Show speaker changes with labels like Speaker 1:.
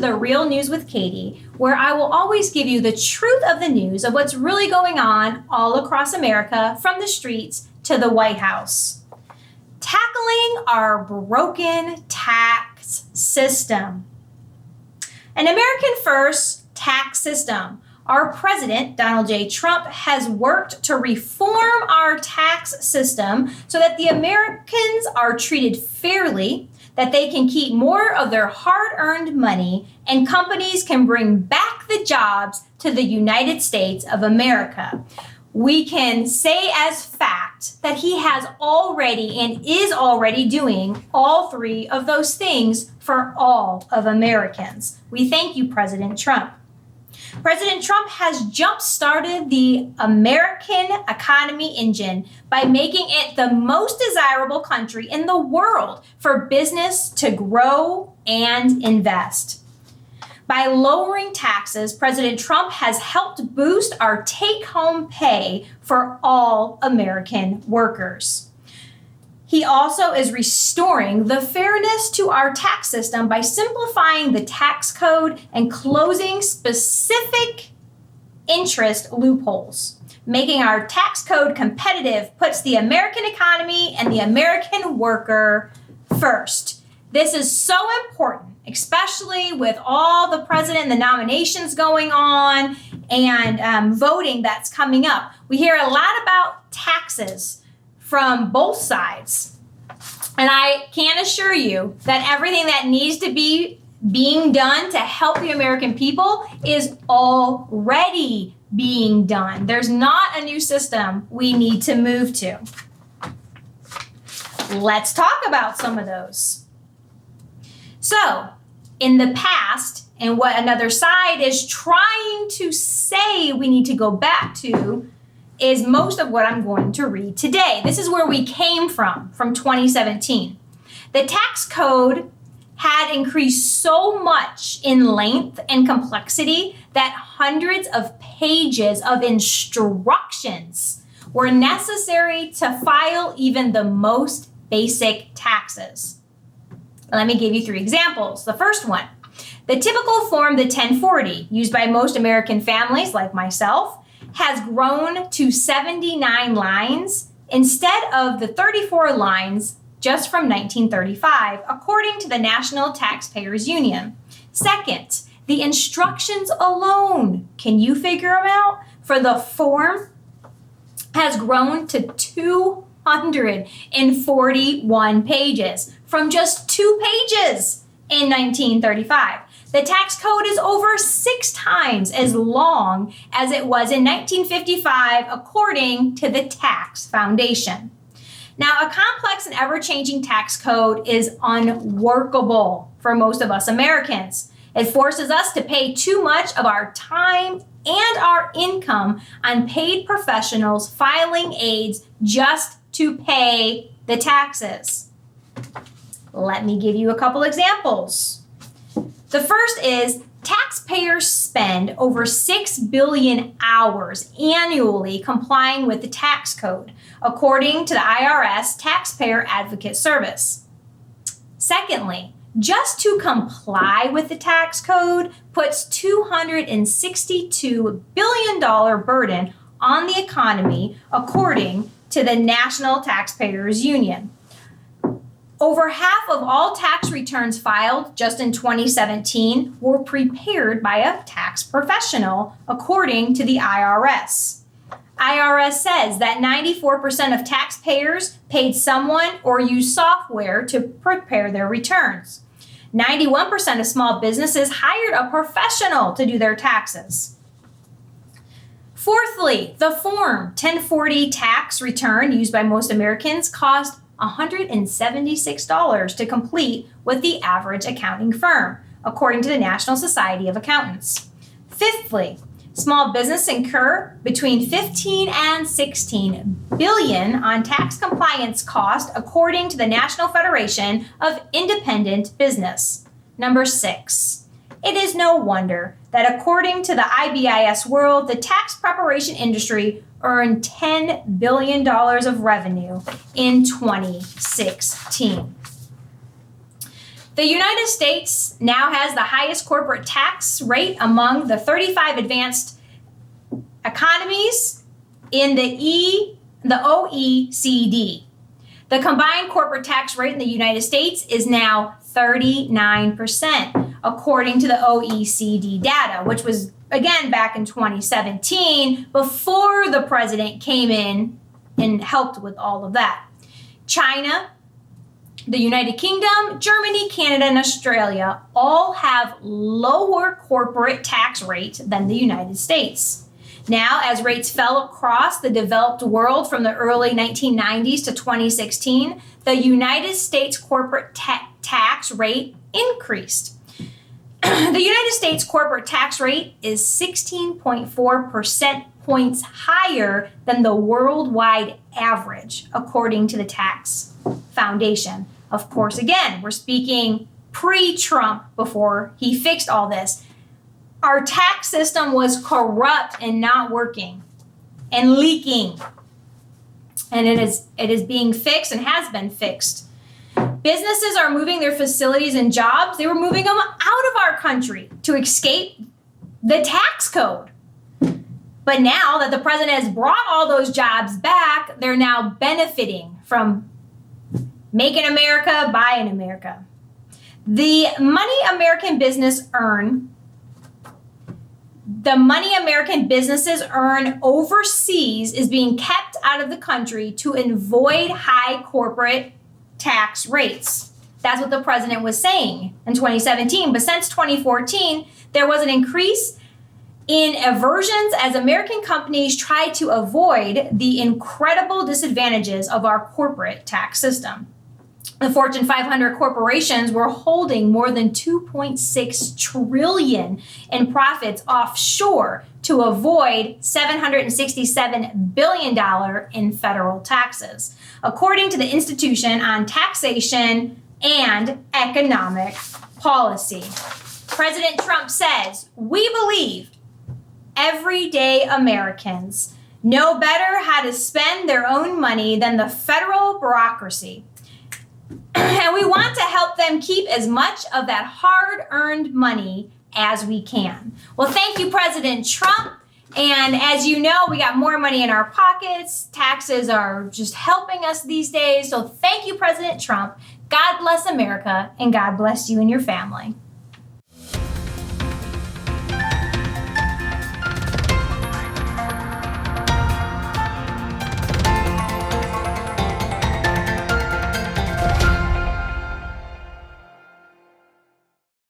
Speaker 1: to The Real News with Katie, where I will always give you the truth of the news of what's really going on all across America, from the streets to the White House. Tackling our broken tax system. An American First tax system. Our president, Donald J. Trump, has worked to reform our tax system so that the Americans are treated fairly, that they can keep more of their hard-earned money, and companies can bring back the jobs to the United States of America. We can say as fact that he has already and is already doing all three of those things for all of Americans. We thank you, President Trump. President Trump has jump-started the American economy engine by making it the most desirable country in the world for business to grow and invest. By lowering taxes, President Trump has helped boost our take-home pay for all American workers. He also is restoring the fairness to our tax system by simplifying the tax code and closing specific interest loopholes. Making our tax code competitive puts the American economy and the American worker first. This is so important, especially with all the president and the nominations going on and voting that's coming up. We hear a lot about taxes from both sides. And I can assure you that everything that needs to be being done to help the American people is already being done. There's not a new system we need to move to. Let's talk about some of those. So, in the past, and what another side is trying to say we need to go back to, is most of what I'm going to read today. This is where we came from 2017. The tax code had increased so much in length and complexity that hundreds of pages of instructions were necessary to file even the most basic taxes. Let me give you 3 examples. The first one, the typical form, the 1040, used by most American families like myself, has grown to 79 lines instead of the 34 lines just from 1935, according to the National Taxpayers Union. Second, the instructions alone, can you figure them out? For the form has grown to 241 pages from just 2 pages in 1935. The tax code is over 6 times as long as it was in 1955, according to the Tax Foundation. Now, a complex and ever-changing tax code is unworkable for most of us Americans. It forces us to pay too much of our time and our income on paid professionals filing aids just to pay the taxes. Let me give you a couple examples. The first is taxpayers spend over 6 billion hours annually complying with the tax code, according to the IRS Taxpayer Advocate Service. Secondly, just to comply with the tax code puts $262 billion burden on the economy, according to the National Taxpayers Union. Over half of all tax returns filed just in 2017 were prepared by a tax professional, according to the IRS. IRS says that 94% of taxpayers paid someone or used software to prepare their returns. 91% of small businesses hired a professional to do their taxes. Fourthly, the Form 1040 tax return used by most Americans cost $176 to complete with the average accounting firm, according to the National Society of Accountants. Fifthly, small business incur between 15 and 16 billion on tax compliance cost, according to the National Federation of Independent Business. Number 6, it is no wonder that according to the IBIS World, the tax preparation industry earned $10 billion of revenue in 2016. The United States now has the highest corporate tax rate among the 35 advanced economies in the OECD. The combined corporate tax rate in the United States is now 39%, according to the OECD data, which was, again, back in 2017, before the president came in and helped with all of that. China, the United Kingdom, Germany, Canada, and Australia all have lower corporate tax rates than the United States. Now, as rates fell across the developed world from the early 1990s to 2016, the United States corporate tax rate increased. The United States corporate tax rate is 16.4 percent points higher than the worldwide average, according to the Tax Foundation. Of course, again, we're speaking pre-Trump, before he fixed all this. Our tax system was corrupt and not working and leaking. And it is being fixed and has been fixed. Businesses are moving their facilities and jobs. They were moving them out of our country to escape the tax code. But now that the president has brought all those jobs back, they're now benefiting from making America, buying America. The money American businesses earn overseas is being kept out of the country to avoid high corporate tax rates. That's what the president was saying in 2017. But since 2014, there was an increase in aversions as American companies tried to avoid the incredible disadvantages of our corporate tax system. The Fortune 500 corporations were holding more than $2.6 trillion in profits offshore to avoid $767 billion in federal taxes, according to the Institution on Taxation and Economic Policy. President Trump says, "We believe everyday Americans know better how to spend their own money than the federal bureaucracy. And we want to help them keep as much of that hard-earned money as we can." Well, thank you, President Trump. And as you know, we got more money in our pockets. Taxes are just helping us these days. So thank you, President Trump. God bless America, and God bless you and your family.